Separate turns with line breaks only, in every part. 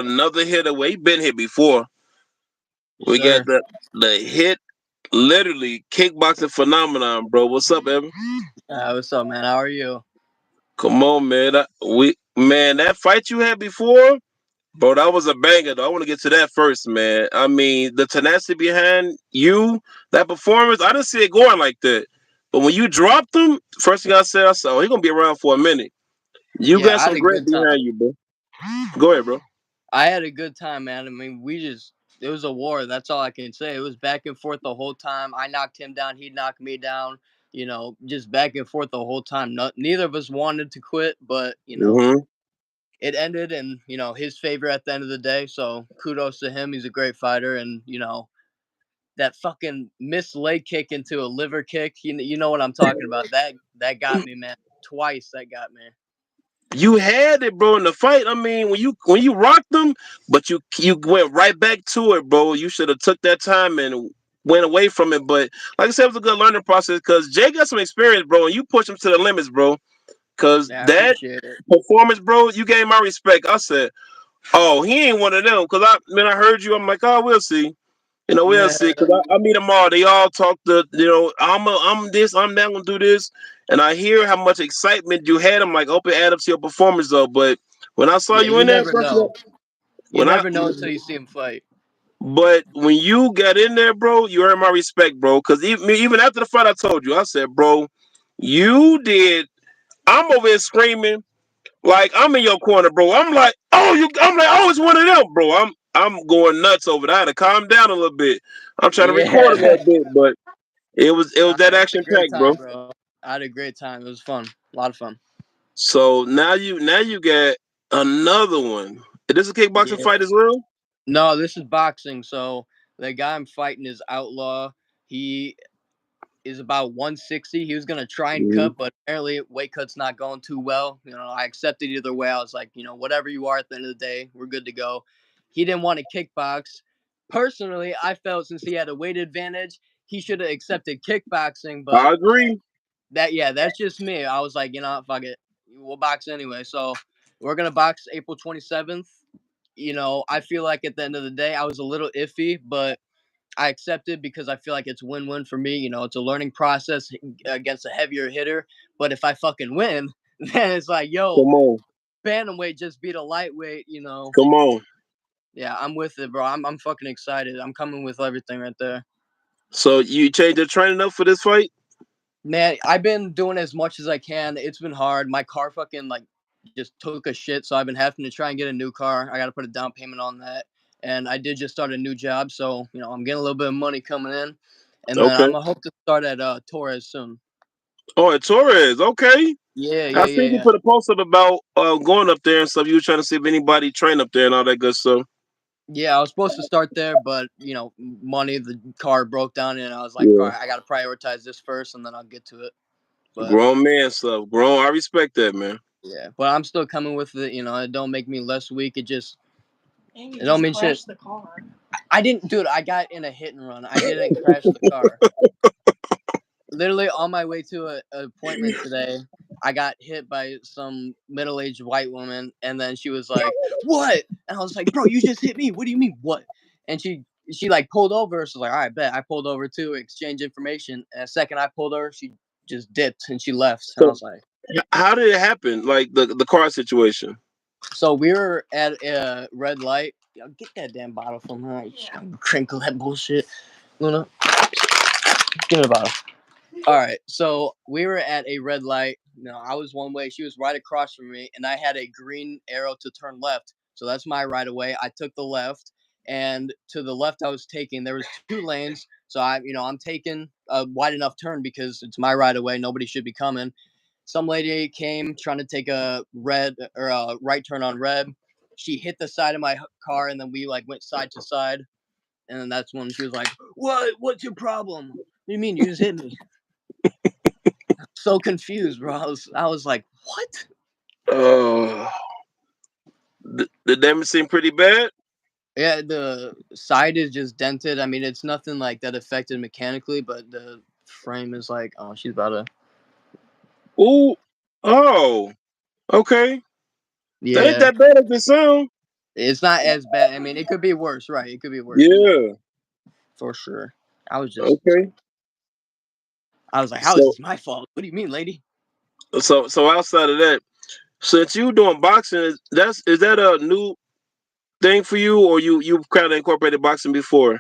another hit away. He been here before.
Yes,
We got
sir.
the hit, literally kickboxing phenomenon, bro. What's up, Evan?
What's up, man? How are you?
Come on, man. Man, that fight you had before, bro, that was a banger. Though I want to get to that first, man. I mean, the tenacity behind you, that performance, I didn't see it going like that. But when you dropped him, first thing I said, oh, he gonna be around for a minute. You
Yeah,
got
I had
some
a
grit
good time.
behind you, bro. Go ahead, bro.
I had a good time, man. I mean, it was a war. That's all I can say. It was back and forth the whole time. I knocked him down. He knocked me down. Just back and forth the whole time. Neither of us wanted to quit, but
Hmm.
it ended in his favor at the end of the day. So kudos to him. He's a great fighter, and that fucking missed leg kick into a liver kick. You know what I'm talking about. That got me, man. Twice that got me.
You had it, bro, in the fight. I mean, when you rocked them, but you went right back to it, bro. You should have took that time and went away from it. But like I said, it was a good learning process because Jay got some experience, bro, and you push him to the limits, bro. Because
Yeah, I
that
appreciate it.
performance, bro, you gave my respect. I said, oh, he ain't one of them. Because I heard you. I'm like, oh, we'll see. We'll see. Cause I meet them all. They all talk to, I'm this, I'm that, gonna do this. And I hear how much excitement you had. I'm like, hope it add up to your performance though. But when I saw
Yeah,
you
you
in there,
never know. You
when I,
never know until you see him fight.
but when you got in there, bro, you earned my respect, bro. Cause even after the fight, I told you, I said, bro, you did. I'm over here screaming like I'm in your corner, bro. I'm like, oh, it's one of them, bro. I'm going nuts over that. I had to calm down a little bit. I'm trying to record a
Yeah.
little bit, but it was
I
that
had
action
a great
packed, bro.
time, bro. I had a great time. It was fun. A lot of fun.
So now you got another one. This is a kickboxing
Yeah.
fight as well.
No, this is boxing. So the guy I'm fighting is Outlaw. He is about 160. He was gonna try and
Hmm.
cut, but apparently weight cut's not going too well. I accepted either way. I was like, whatever you are at the end of the day, we're good to go. He didn't want to kickbox. Personally, I felt since he had a weight advantage, he should have accepted kickboxing,
I
but
agree.
that's just me. I was like, fuck it. We'll box anyway. So we're gonna box April 27th. I feel like at the end of the day, I was a little iffy, but I accepted because I feel like it's win-win for me. It's a learning process against a heavier hitter. But if I fucking win, then it's like, yo,
Come on,
bantamweight just beat a lightweight.
come on.
Yeah, I'm with it, bro. I'm fucking excited. I'm coming with everything right there.
So you changed your training up for this fight?
Man, I've been doing as much as I can. It's been hard. My car fucking like just took a shit, so I've been having to try and get a new car. I got to put a down payment on that, and I did just start a new job, so I'm getting a little bit of money coming in, and then I'm
Okay.
gonna hope to start at Torres soon.
Oh, at Torres. Okay.
Yeah,
I
yeah, yeah,
seen you
yeah.
put a post up about going up there and stuff. You were trying to see if anybody trained up there and all that good stuff.
Yeah, I was supposed to start there, but money, the car broke down, and I was like, all
Yeah.
right, I got to prioritize this first, and then I'll get to it. But
Grown man stuff. Grown. I respect that, man.
yeah, but I'm still coming with it. It don't make me less weak. It don't mean shit. I didn't, dude. I got in a hit and run. I didn't crash the car. Literally on my way to an appointment today, I got hit by some middle-aged white woman, and then she was like, "What?" And I was like, "Bro, you just hit me. What do you mean, what?" And she like pulled over. So like, "All right, bet." I pulled over too, exchange information. And the second I pulled over, she just dipped and she left. And I
So
was like,
how did it happen? Like the car situation.
"So we were at a red light. Yo, get that damn bottle from her. Crinkle that bullshit, Luna. Give me the bottle." All right, so we were at a red light. I was one way. She was right across from me, and I had a green arrow to turn left. So that's my right of way. I took the left, and to the left I was taking, there was two lanes. So I'm taking a wide enough turn because it's my right of way. Nobody should be coming. Some lady came trying to take a red or a right turn on red. She hit the side of my car, and then we like went side to side. And then that's when she was like, "What? What's your problem? What do you mean? You just hit me?" So confused, bro. I was like, what?
Uh, the damage seemed pretty bad.
Yeah, the side is just dented. I mean, it's nothing like that affected mechanically, but the frame is like, oh, she's about to.
Ooh. Oh. Okay. That ain't
Yeah,
that bad as it sound.
It's not as bad. I mean, it could be worse, right? It could be worse than that
Yeah.
for sure. I was just,
Okay.
I was like, how is
So
this my fault? What do you mean, lady?
so outside of that, since you doing boxing, is that a new thing for you, or you kind of incorporated boxing before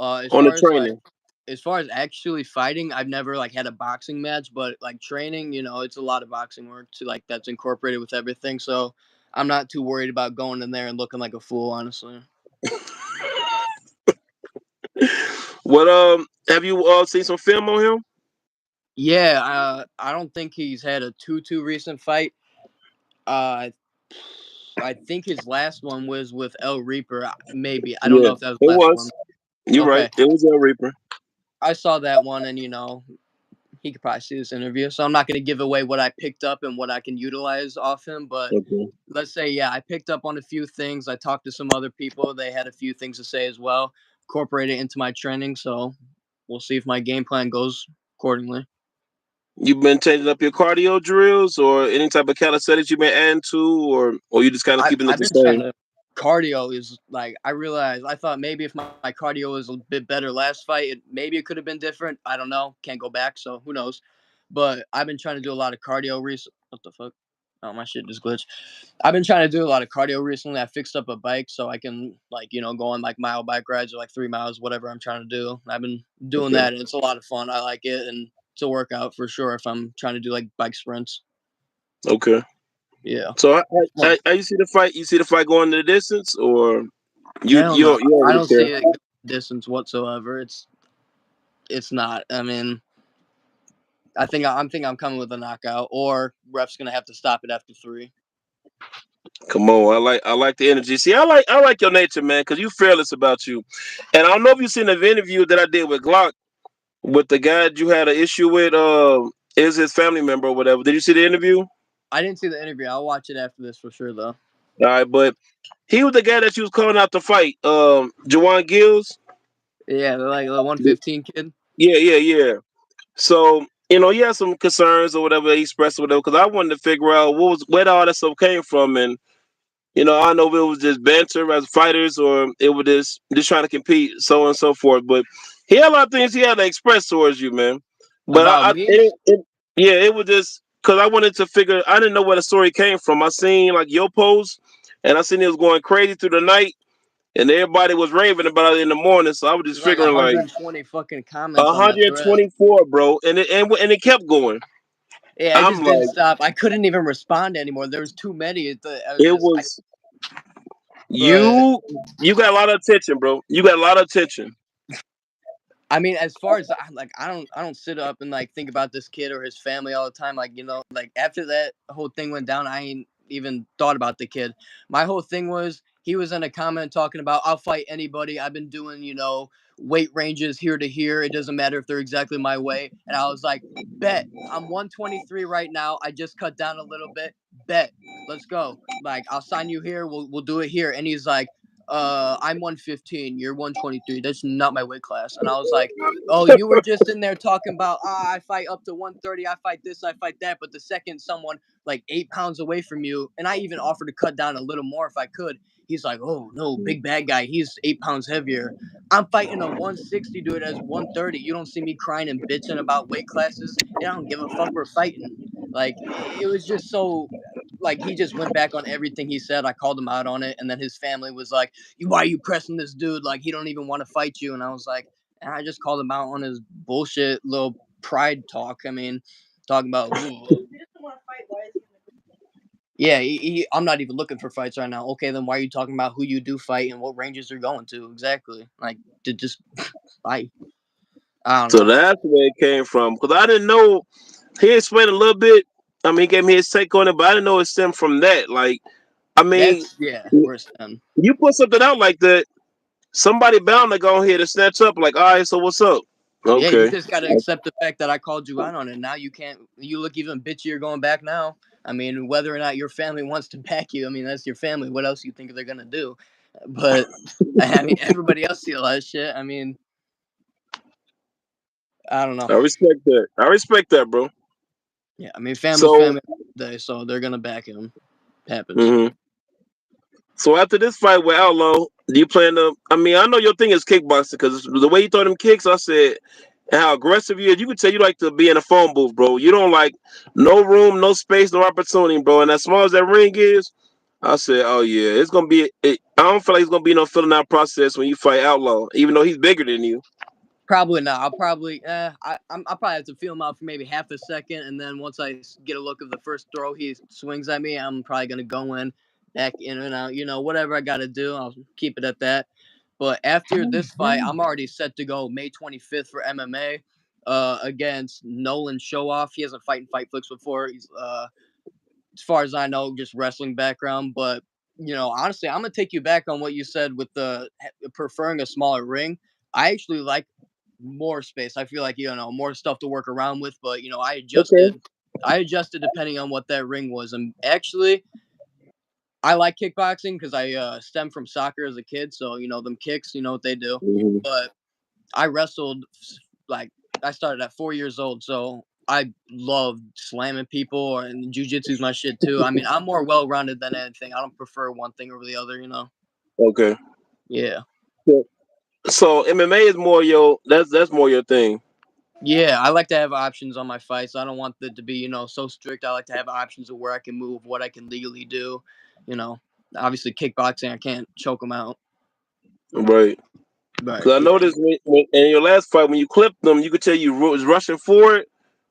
As
on the
far as like,
training?
as far as actually fighting, I've never like had a boxing match, but like training, it's a lot of boxing work to like that's incorporated with everything. So I'm not too worried about going in there and looking like a fool, honestly.
What have you seen some film on him?
Yeah, I don't think he's had a too recent fight. Uh, I think his last one was with El Reaper. Maybe I don't know
Yeah,
if that was
it
the last
was.
one.
You're right.
Okay,
It was El Reaper.
I saw that one, and he could probably see this interview. So I'm not going to give away what I picked up and what I can utilize off him. But
Okay.
let's say, yeah, I picked up on a few things. I talked to some other people. They had a few things to say as well. Incorporate it into my training. So we'll see if my game plan goes accordingly.
You've been changing up your cardio drills or any type of calisthenics you've been adding to, or you just kind of keeping it
I've
the
been trying
same?
to. Cardio is like I realized. I thought maybe if my cardio was a bit better last fight, maybe it could have been different. I don't know. Can't go back, so who knows? But I've been trying to do a lot of cardio recently. What the fuck? Oh, my shit just glitched. I've been trying to do a lot of cardio recently. I fixed up a bike so I can like go on like mile bike rides or like 3 miles, whatever I'm trying to do. I've been doing
Okay.
that, and it's a lot of fun. I like it, and it's a workout for sure. If I'm trying to do like bike sprints,
Okay.
yeah.
So
Fun.
how you see the fight? You see the fight going the distance, or
Hell no,
you don't
I
really
don't
care?
see it distance whatsoever. It's not. I mean, I'm coming with a knockout, or ref's gonna have to stop it after three.
Come on, I like the energy. See, I like your nature, man, because you fearless about you. And I don't know if you seen the interview that I did with Glock with the guy that you had an issue with. Is his family member or whatever? Did you see the interview?
I didn't see the interview. I'll watch it after this for sure, though.
All right, but he was the guy that you was calling out to fight. Jawan Gills.
Yeah, they're like the 115 kid.
Yeah. So he had some concerns or whatever he expressed or whatever. Because I wanted to figure out where all that stuff came from, and I don't know if it was just banter as fighters or it was just trying to compete, so on and so forth. But he had a lot of things he had to express towards you, man. But
About me?
yeah, it was just because I wanted to figure. I didn't know where the story came from. I seen like your post, and I seen it was going crazy through the night, and everybody was raving about it in the morning. So I was just
There's like
figuring like
120 fucking comments on that thread.
124, bro, and it kept going.
Yeah, I
I'm
just didn't
like,
stop. I couldn't even respond anymore. There was too many. I was
it
just,
was
but
you got a lot of attention, bro. You got a lot of attention.
I mean, as far as I don't sit up and like think about this kid or his family all the time. Like like after that whole thing went down, I ain't even thought about the kid. My whole thing was he was in a comment talking about I'll fight anybody. I've been doing weight ranges here to here. It doesn't matter if they're exactly my weight. And I was like, bet I'm 123 right now. I just cut down a little bit. Bet let's go. Like I'll sign you here. We'll do it here. And he's like, I'm 115, you're 123. That's not my weight class. And I was like, oh, you were just in there talking about, I fight up to 130, I fight this, I fight that. But the second someone like 8 pounds away from you, and I even offered to cut down a little more if I could, he's like, oh no, big bad guy, he's 8 pounds heavier. I'm fighting a 160 dude as 130. You don't see me crying and bitching about weight classes, and I don't give a fuck, we're fighting. Like it was just so like he just went back on everything he said. I called him out on it, and then his family was like, why are you pressing this dude? Like he don't even want to fight you." And I was like, and I just called him out on his bullshit little pride talk. I mean, talking about yeah, I'm not even looking for fights right now. Okay, then why are you talking about who you do fight and what ranges you're going to exactly? Like to just fight. I don't
So
know.
that's where it came from. Because I didn't know. He explained a little bit. I mean, he gave me his take on it, but I didn't know it stemmed from that. Like, I mean,
That's yeah, worse than
you put something out like that, somebody bound to go ahead and snatch up. Like, all right, so what's up?
yeah. You
Okay.
just got to accept the fact that I called you out on it. Now you can't. You look even bitchier going back now. I mean, whether or not your family wants to back you, I mean, that's your family. What else you think they're gonna do? But I mean, everybody else see a lot of shit. I mean, I don't know.
I respect that. I respect that, bro.
Yeah, I mean, family's
So,
family day, so they're gonna back him. Happens.
mhm. So after this fight with Outlaw, do you plan to? I mean, I know your thing is kickboxing because the way you throw them kicks, I said, and how aggressive you is. You could tell you like to be in a phone booth, bro. You don't like no room, no space, no opportunity, bro. And as small as that ring is, I said, oh yeah, it's gonna be. I don't feel like it's gonna be no filling out process when you fight Outlaw, even though he's bigger than you.
Probably not. I'll probably, I'll probably have to feel him out for maybe half a second, and then once I get a look of the first throw he swings at me, I'm probably gonna go in, back in and out. Whatever I got to do, I'll keep it at that. But after this fight, I'm already set to go May 25th for MMA, against Nolan Showoff. He hasn't fight in Fightflix before. He's as far as I know, just wrestling background. But honestly, I'm gonna take you back on what you said with the preferring a smaller ring. I actually like more space. I feel like more stuff to work around with. But I
Okay.
adjusted. I adjusted depending on what that ring was. And actually, I like kickboxing because I stem from soccer as a kid. So them kicks, you know what they do.
Mhm.
But I wrestled like I started at 4 years old, so I love slamming people, and jujitsu's my shit too. I mean, I'm more well rounded than anything. I don't prefer one thing over the other.
Okay.
Yeah.
So MMA is more your that's more your thing.
Yeah, I like to have options on my fights. I don't want it to be, so strict. I like to have options of where I can move, what I can legally do. You know, Obviously kickboxing, I can't choke them out.
Right.
But
Because I
yeah,
noticed in your last fight when you clipped them, you could tell you was rushing forward,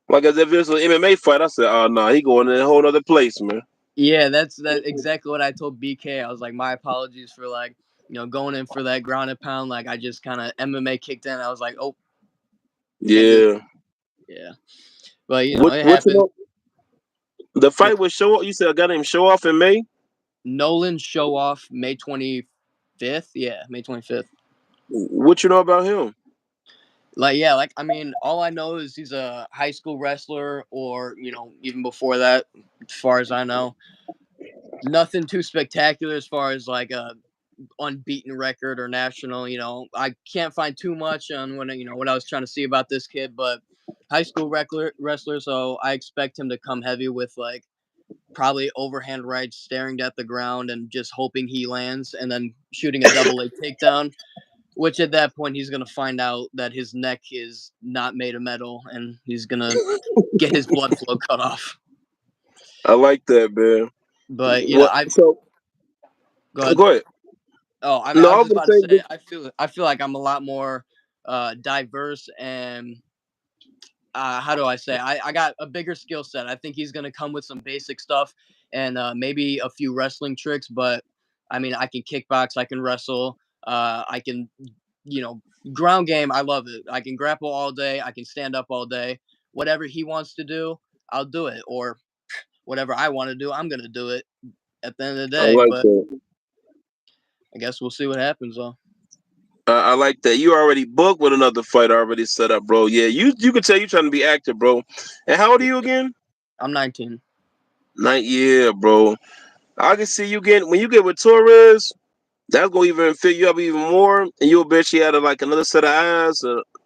like as if it was an MMA fight. I said, "Oh no, he going in a whole other place, man."
yeah, that's exactly what I told BK. I was like, my apologies for going in for that ground and pound. Like I just kind of MMA kicked in. I was like, oh, can't do that.
Yeah.
Yeah, but it
What you
happened.
know? The
Go
fight with Show. You said I got him Show Off in May.
Nolan show off May 25th. Yeah, May 25th.
What you know about him?
Like yeah, I mean, all I know is he's a high school wrestler, or even before that, as far as I know, nothing too spectacular as far as like a unbeaten record or national. I can't find too much on what I was trying to see about this kid, but high school wrestler. So I expect him to come heavy with like probably overhand right, staring at the ground and just hoping he lands, and then shooting a double leg takedown. Which at that point he's gonna find out that his neck is not made of metal, and he's gonna get his blood flow cut off.
I like that, man.
But
What?
I
So
go ahead.
go ahead.
Oh, I mean,
No,
I
I
was
was
just
gonna
about to
say.
say, I feel like I'm a lot more diverse, and how do I say? I got a bigger skill set. I think he's gonna come with some basic stuff and maybe a few wrestling tricks. But I mean, I can kickbox, I can wrestle, I can, you know, ground game. I love it. I can grapple all day. I can stand up all day. Whatever he wants to do, I'll do it. Or whatever I want to do, I'm gonna do it at the end of the
I
day.
like
But
that.
I guess we'll see what happens though.
I like that. You already booked with another fight already set up, bro. Yeah, you can tell you trying to be active, bro. And how old are you again?
I'm 19.
Yeah, bro. I can see you getting when you get with Torres. That's gonna even fill you up even more, and you'll bet she had like another set of eyes,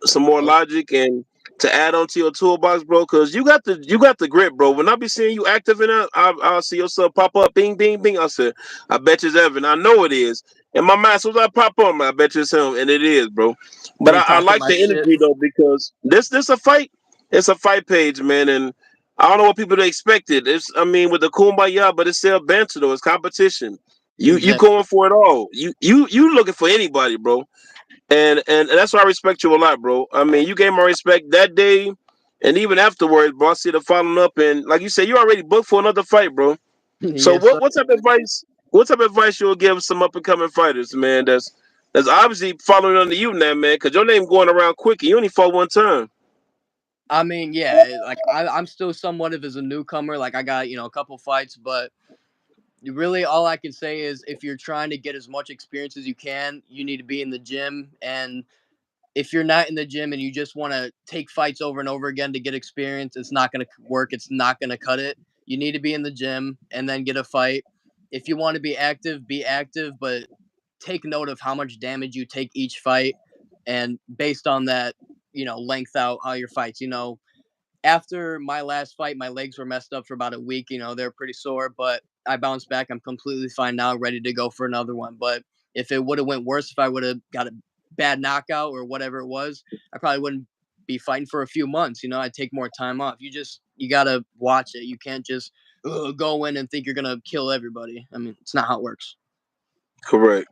some more
Oh,
logic, and to add on to your toolbox, bro. Because you got the grip, bro. When I be seeing you active in that, I'll see yourself pop up, bing, bing, bing. I said, I bet you it's Evan. I know it is. In my mind, as soon as I pop up, I bet you it's him, and it is, bro. But
you
I
talking
like
my
the
shit?
energy though because this a fight. It's a fight page, man, and I don't know what people expected. I mean, with the kumbaya, but it's still banter though. It's competition. You
Exactly.
going for it all. You looking for anybody, bro. And that's why I respect you a lot, bro. I mean, you gave my respect that day, and even afterwards, bro. I see the following up, and like you said, you already booked for another fight, bro. So
Yes,
what
sir.
what type of advice? What type of advice you'll give some up and coming fighters, man? That's obviously following under you now, man. Because your name going around quick, and you only fought one time.
I mean, yeah, like I'm still somewhat of as a newcomer. Like I got a couple fights, but really all I can say is if you're trying to get as much experience as you can, you need to be in the gym. And if you're not in the gym and you just want to take fights over and over again to get experience, it's not going to work. It's not going to cut it. You need to be in the gym and then get a fight. If you want to be active, but take note of how much damage you take each fight, and based on that, length out how your fights. After my last fight, my legs were messed up for about a week. They're pretty sore, but I bounced back. I'm completely fine now, ready to go for another one. But if it would have went worse, if I would have got a bad knockout or whatever it was, I probably wouldn't be fighting for a few months. I'd take more time off. You gotta watch it. You can't just go in and think you're gonna kill everybody. I mean, it's not how it works.
Correct.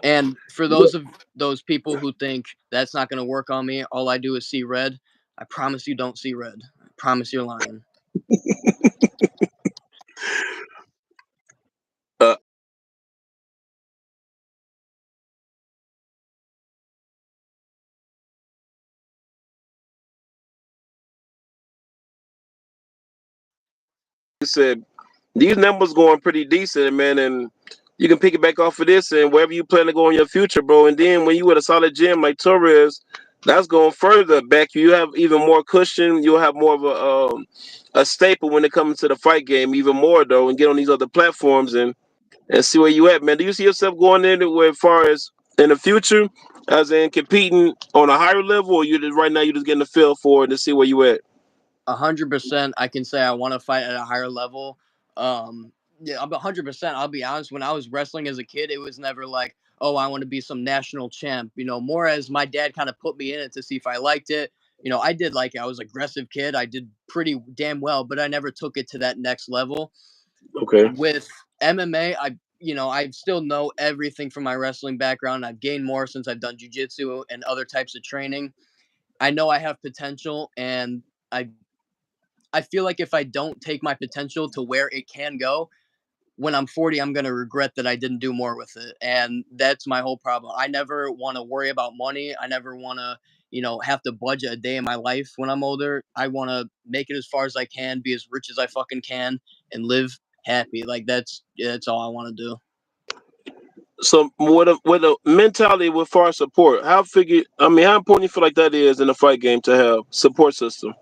And for those people who think that's not gonna work on me, all I do is see red. I promise you don't see red. I promise you're lying.
Uh, you said these numbers going pretty decent, man, and you can pick it back off of this and wherever you plan to go in your future, bro. And then when you at a solid gym like Torres, that's going further back. You have even more cushion. You'll have more of a staple when it comes to the fight game, even more though, and get on these other platforms and see where you at, man. Do you see yourself going anywhere as far as in the future, as in competing on a higher level, or you just right now you just getting a feel for it to see where you at?
100%, I can say I want to fight at a higher level. Yeah, I'm 100%. I'll be honest. When I was wrestling as a kid, it was never like, oh, I want to be some national champ. More as my dad kind of put me in it to see if I liked it. I did like it. I was an aggressive kid. I did pretty damn well, but I never took it to that next level.
Okay.
With MMA, I still know everything from my wrestling background. I've gained more since I've done jujitsu and other types of training. I know I have potential, and I I feel like if I don't take my potential to where it can go, when I'm 40, I'm going to regret that I didn't do more with it. And that's my whole problem. I never want to worry about money. I never want to, have to budget a day in my life when I'm older. I want to make it as far as I can, be as rich as I fucking can, and live happy. Like that's all I want to do.
So with a mentality with far support, how important you feel like that is in a fight game to have support system?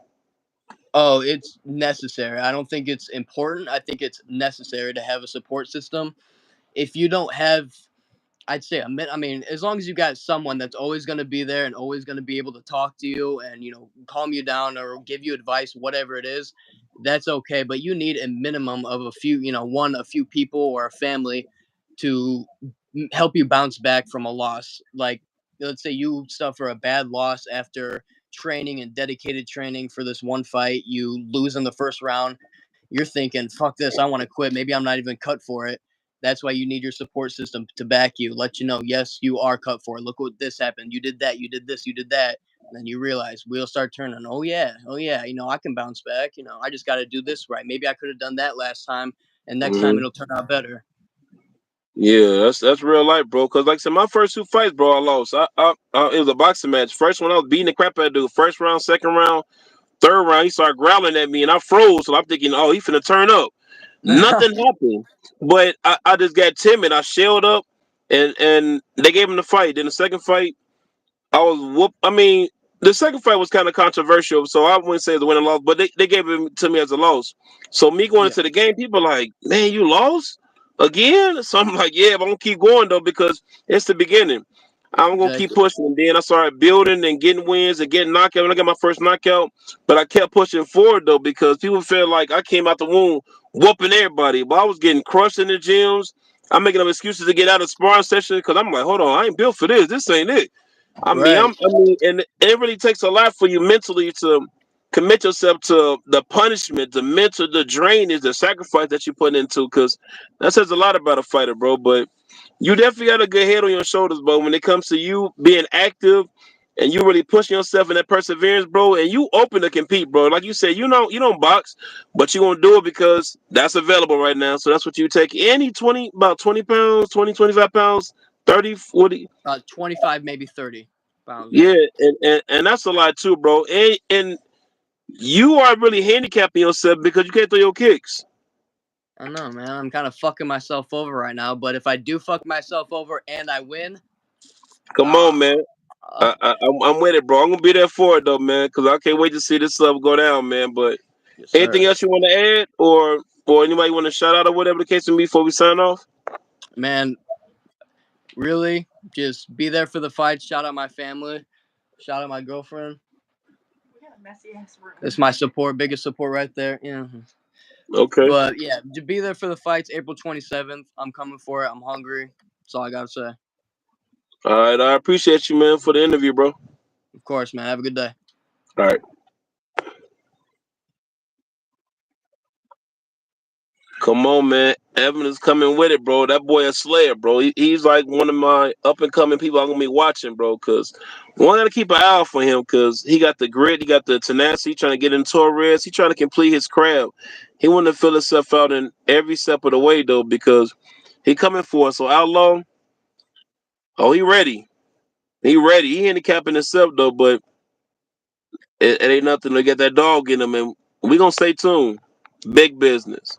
Oh, it's necessary. I don't think it's important. I think it's necessary to have a support system. If you don't have I'd say I mean, as long as you got someone that's always going to be there and always going to be able to talk to you and calm you down or give you advice, whatever it is, that's okay. But you need a minimum of a few people or a family to help you bounce back from a loss. Like, let's say you suffer a bad loss after training and dedicated training for this one fight, you lose in the first round. You're thinking, fuck this, I want to quit. Maybe I'm not even cut for it. That's why you need your support system to back you, let you know, yes, you are cut for it. Look what this happened. You did that. You did this. You did that. And then you realize wheels start turning. Oh yeah. Oh yeah. I can bounce back. I just got to do this right. Maybe I could have done that last time, and next time
Hmm.
it'll turn out better.
Yeah, that's real life, bro. Cause like I said, my first two fights, bro, I lost. It was a boxing match. First one, I was beating the crap out of dude. First round, second round, third round, he started growling at me, and I froze. So I'm thinking, oh, he finna turn up. Nothing happened, but I just got timid. I shelled up, and they gave him the fight. Then the second fight, I was whoop. I mean, the second fight was kind of controversial, so I wouldn't say it was a win and loss, but they gave it to me as a loss. So me going
Yeah,
into the game, people like, man, you lost again. So I'm like, yeah, but I'm gonna keep going though because it's the beginning. I'm gonna keep
exactly.
pushing, and then I started building and getting wins and getting knockout. When I got my first knockout, but I kept pushing forward though because people felt like I came out the womb whooping everybody, but I was getting crushed in the gyms. I'm making up excuses to get out of sparring session because I'm like, hold on, I ain't built for this. This ain't it.
Right.
I mean, and it really takes a lot for you mentally to commit yourself to the punishment, the mental, the drainage, the sacrifice that you put into. Because that says a lot about a fighter, bro. But you definitely got a good head on your shoulders, bro. When it comes to you being active and you really pushing yourself in that perseverance, bro, and you open to compete, bro. Like you said, you don't box, but you gonna do it because that's available right now. So that's what you take. Any 20 pounds, 20, 25 pounds, 30, 40.
25, maybe 30 pounds.
Yeah,
Yeah.
and that's a lot too, bro. And you are really handicapping yourself because you can't throw your kicks.
I know, man. I'm kind of fucking myself over right now. But if I do fuck myself over and I win,
Come on,
ah,
man. I'm with it, bro. I'm gonna be there for it though, man, because I can't wait to see this stuff go down, man. But
yes,
anything
sir.
else you want to add, or anybody want to shout out or whatever the case may be before we sign off?
Man, really, just be there for the fight. Shout out my family. Shout out my girlfriend. It's my support, biggest support right there. Yeah.
Okay.
But yeah, to be there for the fights, April 27th. I'm coming for it. I'm hungry. That's all I gotta say.
All right. I appreciate you, man, for the interview, bro.
Of course, man. Have a good day.
All right. Come on, man. Evan is coming with it, bro. That boy a slayer, bro. He's like one of my up and coming people I'm gonna be watching, bro. Cause one gotta keep an eye out for him, cause he got the grit, he got the tenacity, trying to get in Torres. He trying to complete his craft. He want to fill himself out in every step of the way, though, because he coming for us. So Outlaw, oh, he ready. He ready. He handicapping himself though, but it ain't nothing to get that dog in him, and we gonna stay tuned. Big business.